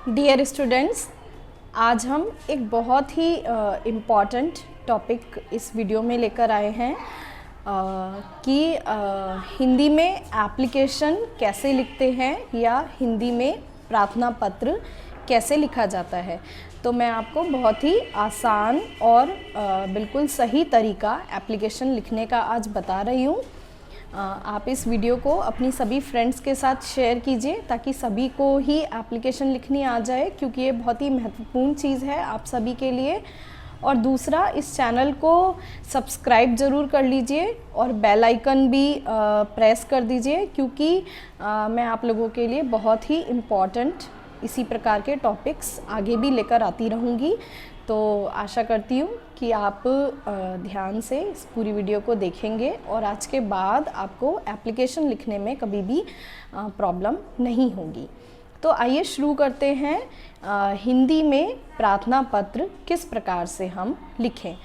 Dear students, आज हम एक बहुत ही इम्पॉर्टेंट टॉपिक इस वीडियो में लेकर आए हैं कि हिंदी में एप्लीकेशन कैसे लिखते हैं या हिंदी में प्रार्थना पत्र कैसे लिखा जाता है। तो मैं आपको बहुत ही आसान और बिल्कुल सही तरीका एप्लीकेशन लिखने का आज बता रही हूँ। आप इस वीडियो को अपनी सभी फ्रेंड्स के साथ शेयर कीजिए ताकि सभी को ही एप्लीकेशन लिखनी आ जाए, क्योंकि ये बहुत ही महत्वपूर्ण चीज़ है आप सभी के लिए। और दूसरा, इस चैनल को सब्सक्राइब ज़रूर कर लीजिए और बेल आइकन भी प्रेस कर दीजिए, क्योंकि मैं आप लोगों के लिए बहुत ही इम्पॉर्टेंट इसी प्रकार के टॉपिक्स आगे भी लेकर आती रहूँगी। तो आशा करती हूँ कि आप ध्यान से इस पूरी वीडियो को देखेंगे और आज के बाद आपको एप्लीकेशन लिखने में कभी भी प्रॉब्लम नहीं होगी। तो आइए शुरू करते हैं। हिंदी में प्रार्थना पत्र किस प्रकार से हम लिखें।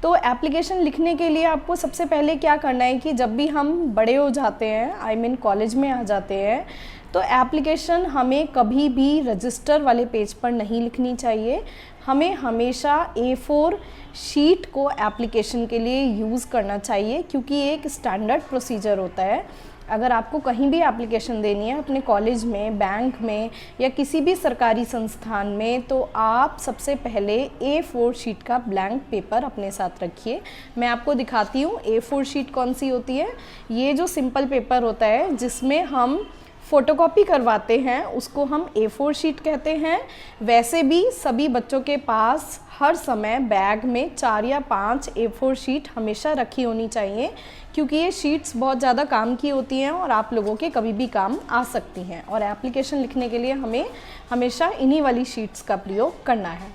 तो एप्लीकेशन लिखने के लिए आपको सबसे पहले क्या करना है कि जब भी हम बड़े हो जाते हैं, कॉलेज में आ जाते हैं, तो एप्लीकेशन हमें कभी भी रजिस्टर वाले पेज पर नहीं लिखनी चाहिए। हमें हमेशा A4 शीट को एप्लीकेशन के लिए यूज़ करना चाहिए, क्योंकि ये एक स्टैंडर्ड प्रोसीजर होता है। अगर आपको कहीं भी एप्लीकेशन देनी है अपने कॉलेज में, बैंक में या किसी भी सरकारी संस्थान में, तो आप सबसे पहले A4 शीट का ब्लैंक पेपर अपने साथ रखिए। मैं आपको दिखाती हूँ A4 शीट कौन सी होती है। ये जो सिंपल पेपर होता है जिसमें हम फ़ोटोकॉपी करवाते हैं उसको हम A4 शीट कहते हैं। वैसे भी सभी बच्चों के पास हर समय बैग में 4 या 5 A4 शीट हमेशा रखी होनी चाहिए, क्योंकि ये शीट्स बहुत ज़्यादा काम की होती हैं और आप लोगों के कभी भी काम आ सकती हैं। और एप्लीकेशन लिखने के लिए हमें हमेशा इन्हीं वाली शीट्स का प्रयोग करना है।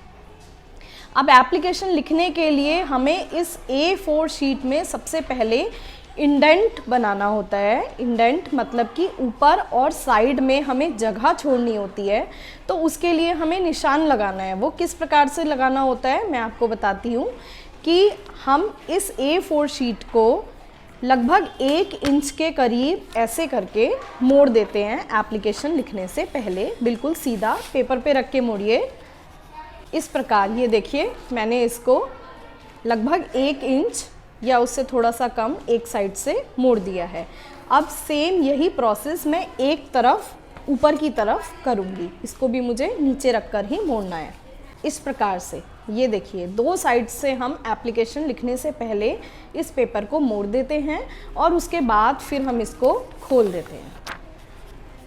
अब एप्लीकेशन लिखने के लिए हमें इस A4 शीट में सबसे पहले इंडेंट बनाना होता है। इंडेंट मतलब कि ऊपर और साइड में हमें जगह छोड़नी होती है, तो उसके लिए हमें निशान लगाना है। वो किस प्रकार से लगाना होता है मैं आपको बताती हूँ कि हम इस A4 शीट को लगभग 1 इंच के करीब ऐसे करके मोड़ देते हैं एप्लीकेशन लिखने से पहले। बिल्कुल सीधा पेपर पे रख के मोड़िए इस प्रकार। ये देखिए, मैंने इसको लगभग 1 इंच या उससे थोड़ा सा कम एक साइड से मोड़ दिया है। अब सेम यही प्रोसेस मैं एक तरफ ऊपर की तरफ करूँगी। इसको भी मुझे नीचे रखकर ही मोड़ना है इस प्रकार से। ये देखिए, 2 साइड से हम एप्लीकेशन लिखने से पहले इस पेपर को मोड़ देते हैं और उसके बाद फिर हम इसको खोल देते हैं।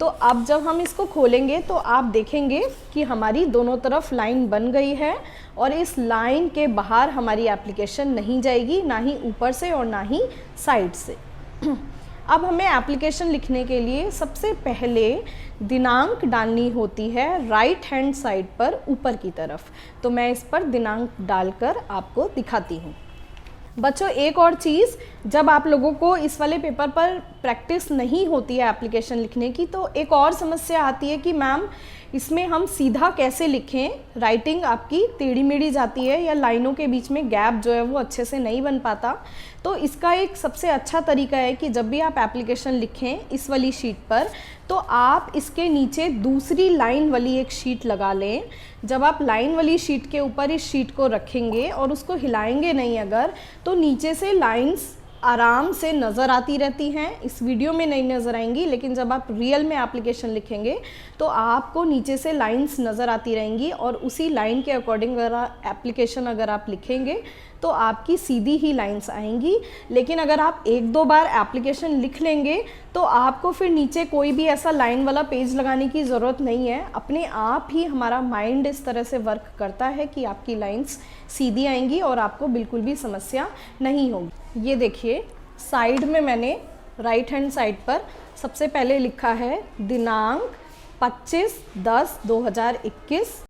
तो अब जब हम इसको खोलेंगे तो आप देखेंगे कि हमारी दोनों तरफ लाइन बन गई है और इस लाइन के बाहर हमारी एप्लीकेशन नहीं जाएगी, ना ही ऊपर से और ना ही साइड से। अब हमें एप्लीकेशन लिखने के लिए सबसे पहले दिनांक डालनी होती है राइट हैंड साइड पर ऊपर की तरफ। तो मैं इस पर दिनांक डालकर आपको दिखाती हूँ। बच्चों, एक और चीज़, जब आप लोगों को इस वाले पेपर पर प्रैक्टिस नहीं होती है एप्लीकेशन लिखने की, तो एक और समस्या आती है कि मैम इसमें हम सीधा कैसे लिखें। राइटिंग आपकी टेढ़ी मेढ़ी जाती है या लाइनों के बीच में गैप जो है वो अच्छे से नहीं बन पाता। तो इसका एक सबसे अच्छा तरीका है कि जब भी आप एप्लीकेशन लिखें इस वाली शीट पर, तो आप इसके नीचे दूसरी लाइन वाली एक शीट लगा लें। जब आप लाइन वाली शीट के ऊपर इस शीट को रखेंगे और उसको हिलाएंगे नहीं अगर, तो नीचे से लाइंस आराम से नज़र आती रहती हैं। इस वीडियो में नहीं नज़र आएंगी, लेकिन जब आप रियल में एप्लीकेशन लिखेंगे तो आपको नीचे से लाइंस नज़र आती रहेंगी और उसी लाइन के अकॉर्डिंग अगर एप्लीकेशन अगर आप लिखेंगे तो आपकी सीधी ही लाइंस आएंगी। लेकिन अगर आप 1-2 बार एप्लीकेशन लिख लेंगे तो आपको फिर नीचे कोई भी ऐसा लाइन वाला पेज लगाने की ज़रूरत नहीं है। अपने आप ही हमारा माइंड इस तरह से वर्क करता है कि आपकी लाइंस सीधी आएंगी और आपको बिल्कुल भी समस्या नहीं होगी। ये देखिए, साइड में मैंने राइट हैंड साइड पर सबसे पहले लिखा है दिनांक 25/10/2021।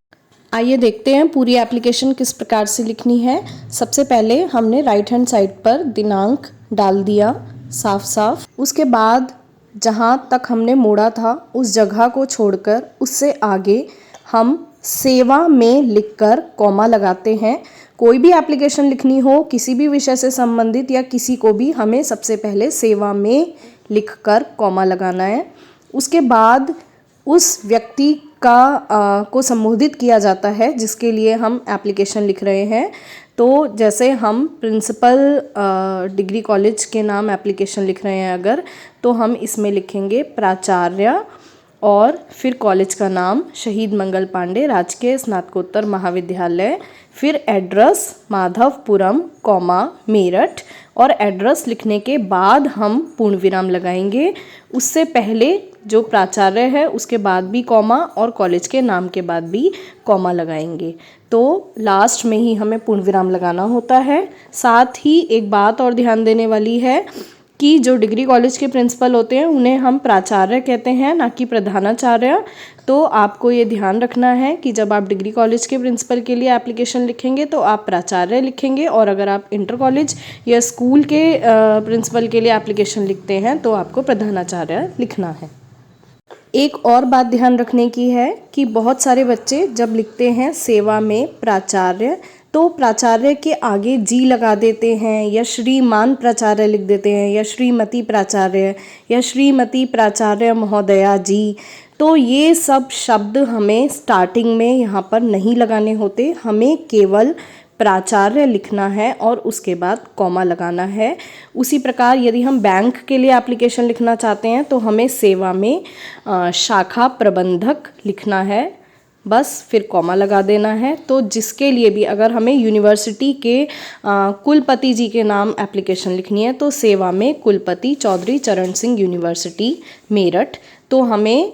आइए देखते हैं पूरी एप्लीकेशन किस प्रकार से लिखनी है। सबसे पहले हमने राइट हैंड साइड पर दिनांक डाल दिया साफ साफ। उसके बाद जहाँ तक हमने मोड़ा था उस जगह को छोड़कर उससे आगे हम सेवा में लिखकर कॉमा लगाते हैं। कोई भी एप्लीकेशन लिखनी हो किसी भी विषय से संबंधित या किसी को भी, हमें सबसे पहले सेवा में लिखकर कॉमा लगाना है। उसके बाद उस व्यक्ति को संबोधित किया जाता है जिसके लिए हम एप्लीकेशन लिख रहे हैं। तो जैसे हम प्रिंसिपल डिग्री कॉलेज के नाम एप्लीकेशन लिख रहे हैं अगर, तो हम इसमें लिखेंगे प्राचार्य और फिर कॉलेज का नाम शहीद मंगल पांडे राजकीय स्नातकोत्तर महाविद्यालय, फिर एड्रेस माधवपुरम कॉमा मेरठ, और एड्रेस लिखने के बाद हम पूर्ण विराम लगाएंगे। उससे पहले जो प्राचार्य है उसके बाद भी कॉमा और कॉलेज के नाम के बाद भी कॉमा लगाएंगे। तो लास्ट में ही हमें पूर्ण विराम लगाना होता है। साथ ही एक बात और ध्यान देने वाली है कि जो डिग्री कॉलेज के प्रिंसिपल होते हैं उन्हें हम प्राचार्य कहते हैं, ना कि प्रधानाचार्य। तो आपको ये ध्यान रखना है कि जब आप डिग्री कॉलेज के प्रिंसिपल के लिए एप्लीकेशन लिखेंगे तो आप प्राचार्य लिखेंगे, और अगर आप इंटर कॉलेज या स्कूल के प्रिंसिपल के लिए एप्लीकेशन लिखते हैं तो आपको प्रधानाचार्य लिखना है। एक और बात ध्यान रखने की है कि बहुत सारे बच्चे जब लिखते हैं सेवा में प्राचार्य तो प्राचार्य के आगे जी लगा देते हैं, या श्रीमान प्राचार्य लिख देते हैं, या श्रीमती प्राचार्य, या श्रीमती प्राचार्य महोदया जी। तो ये सब शब्द हमें स्टार्टिंग में यहाँ पर नहीं लगाने होते, हमें केवल प्राचार्य लिखना है और उसके बाद कॉमा लगाना है। उसी प्रकार यदि हम बैंक के लिए एप्लीकेशन लिखना चाहते हैं तो हमें सेवा में शाखा प्रबंधक लिखना है, बस फिर कॉमा लगा देना है। तो जिसके लिए भी अगर हमें यूनिवर्सिटी के कुलपति जी के नाम एप्लीकेशन लिखनी है तो सेवा में कुलपति चौधरी चरण सिंह यूनिवर्सिटी मेरठ, तो हमें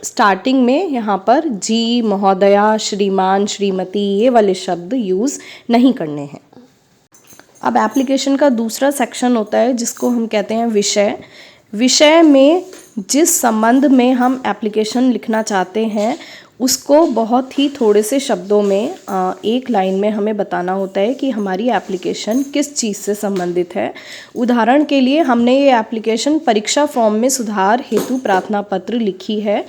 स्टार्टिंग में यहाँ पर जी, महोदया, श्रीमान, श्रीमती ये वाले शब्द यूज़ नहीं करने हैं। अब एप्लीकेशन का दूसरा सेक्शन होता है जिसको हम कहते हैं विषय। विषय में जिस संबंध में हम एप्लीकेशन लिखना चाहते हैं उसको बहुत ही थोड़े से शब्दों में एक लाइन में हमें बताना होता है कि हमारी एप्लीकेशन किस चीज़ से संबंधित है। उदाहरण के लिए हमने ये एप्लीकेशन परीक्षा फॉर्म में सुधार हेतु प्रार्थना पत्र लिखी है,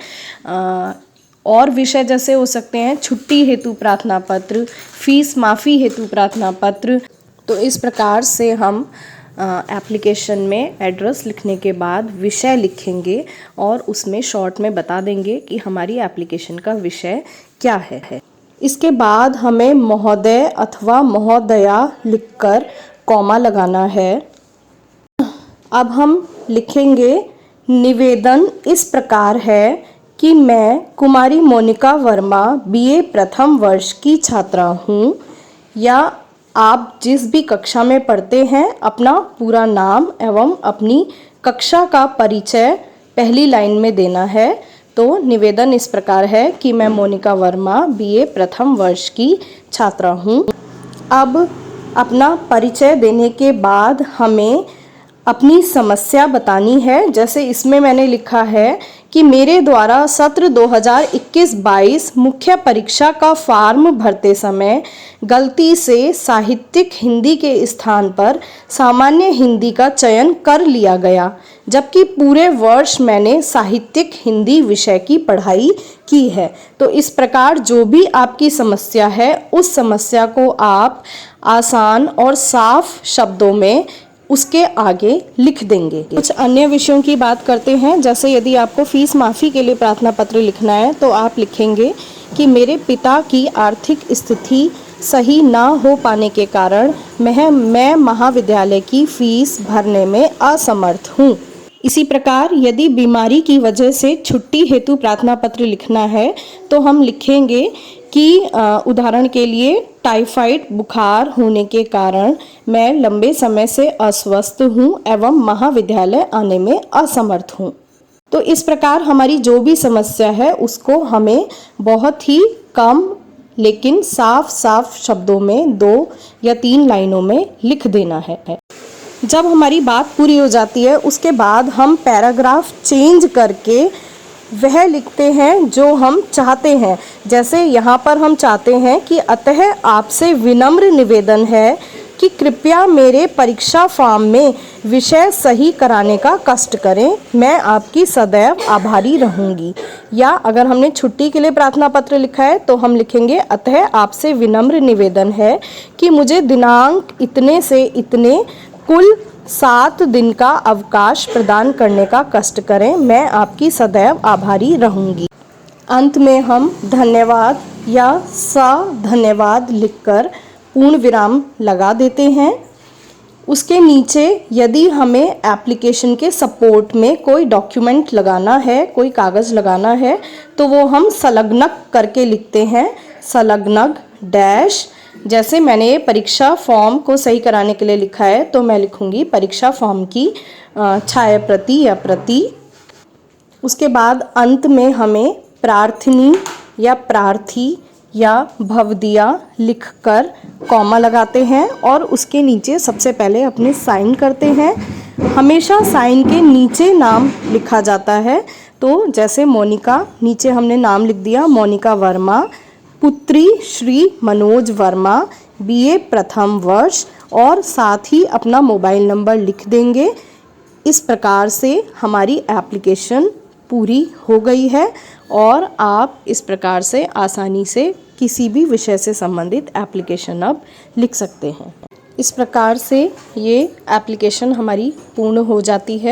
और विषय जैसे हो सकते हैं छुट्टी हेतु प्रार्थना पत्र, फीस माफ़ी हेतु प्रार्थना पत्र। तो इस प्रकार से हम एप्लीकेशन में एड्रेस लिखने के बाद विषय लिखेंगे और उसमें शॉर्ट में बता देंगे कि हमारी एप्लीकेशन का विषय क्या है। इसके बाद हमें महोदय अथवा महोदया लिखकर कॉमा लगाना है। अब हम लिखेंगे निवेदन इस प्रकार है कि मैं कुमारी मोनिका वर्मा बीए प्रथम वर्ष की छात्रा हूँ, या आप जिस भी कक्षा में पढ़ते हैं अपना पूरा नाम एवं अपनी कक्षा का परिचय पहली लाइन में देना है। तो निवेदन इस प्रकार है कि मैं मोनिका वर्मा बीए प्रथम वर्ष की छात्रा हूँ। अब अपना परिचय देने के बाद हमें अपनी समस्या बतानी है। जैसे इसमें मैंने लिखा है कि मेरे द्वारा सत्र 2021-22 मुख्य परीक्षा का फॉर्म भरते समय गलती से साहित्यिक हिंदी के स्थान पर सामान्य हिंदी का चयन कर लिया गया, जबकि पूरे वर्ष मैंने साहित्यिक हिंदी विषय की पढ़ाई की है। तो इस प्रकार जो भी आपकी समस्या है उस समस्या को आप आसान और साफ शब्दों में उसके आगे लिख देंगे। कुछ अन्य विषयों की बात करते हैं। जैसे यदि आपको फीस माफ़ी के लिए प्रार्थना पत्र लिखना है तो आप लिखेंगे कि मेरे पिता की आर्थिक स्थिति सही ना हो पाने के कारण मैं महाविद्यालय की फीस भरने में असमर्थ हूँ। इसी प्रकार यदि बीमारी की वजह से छुट्टी हेतु प्रार्थना पत्र लिखना है तो हम लिखेंगे कि उदाहरण के लिए टाइफाइड बुखार होने के कारण मैं लंबे समय से अस्वस्थ हूँ एवं महाविद्यालय आने में असमर्थ हूँ। तो इस प्रकार हमारी जो भी समस्या है उसको हमें बहुत ही कम लेकिन साफ साफ शब्दों में 2 या 3 लाइनों में लिख देना है। जब हमारी बात पूरी हो जाती है उसके बाद हम पैराग्राफ चेंज करके वह लिखते हैं जो हम चाहते हैं। जैसे यहाँ पर हम चाहते हैं कि अतः आपसे विनम्र निवेदन है कि कृपया मेरे परीक्षा फॉर्म में विषय सही कराने का कष्ट करें, मैं आपकी सदैव आभारी रहूँगी। या अगर हमने छुट्टी के लिए प्रार्थना पत्र लिखा है तो हम लिखेंगे अतः आपसे विनम्र निवेदन है कि मुझे दिनांक इतने से इतने कुल 7 दिन का अवकाश प्रदान करने का कष्ट करें, मैं आपकी सदैव आभारी रहूँगी। अंत में हम धन्यवाद या धन्यवाद लिखकर पूर्ण विराम लगा देते हैं। उसके नीचे यदि हमें एप्लीकेशन के सपोर्ट में कोई डॉक्यूमेंट लगाना है, कोई कागज़ लगाना है, तो वो हम संलग्नक करके लिखते हैं, संलग्नक डैश। जैसे मैंने परीक्षा फॉर्म को सही कराने के लिए लिखा है, तो मैं लिखूँगी परीक्षा फॉर्म की छाया प्रति या प्रति। उसके बाद अंत में हमें प्रार्थनी या प्रार्थी या भवदिया लिखकर कॉमा लगाते हैं और उसके नीचे सबसे पहले अपने साइन करते हैं। हमेशा साइन के नीचे नाम लिखा जाता है, तो जैसे मोनिका, नीचे हमने नाम लिख दिया मोनिका वर्मा, पुत्री श्री मनोज वर्मा, बीए प्रथम वर्ष, और साथ ही अपना मोबाइल नंबर लिख देंगे। इस प्रकार से हमारी एप्लीकेशन पूरी हो गई है और आप इस प्रकार से आसानी से किसी भी विषय से संबंधित एप्लीकेशन अब लिख सकते हैं। इस प्रकार से ये एप्लीकेशन हमारी पूर्ण हो जाती है।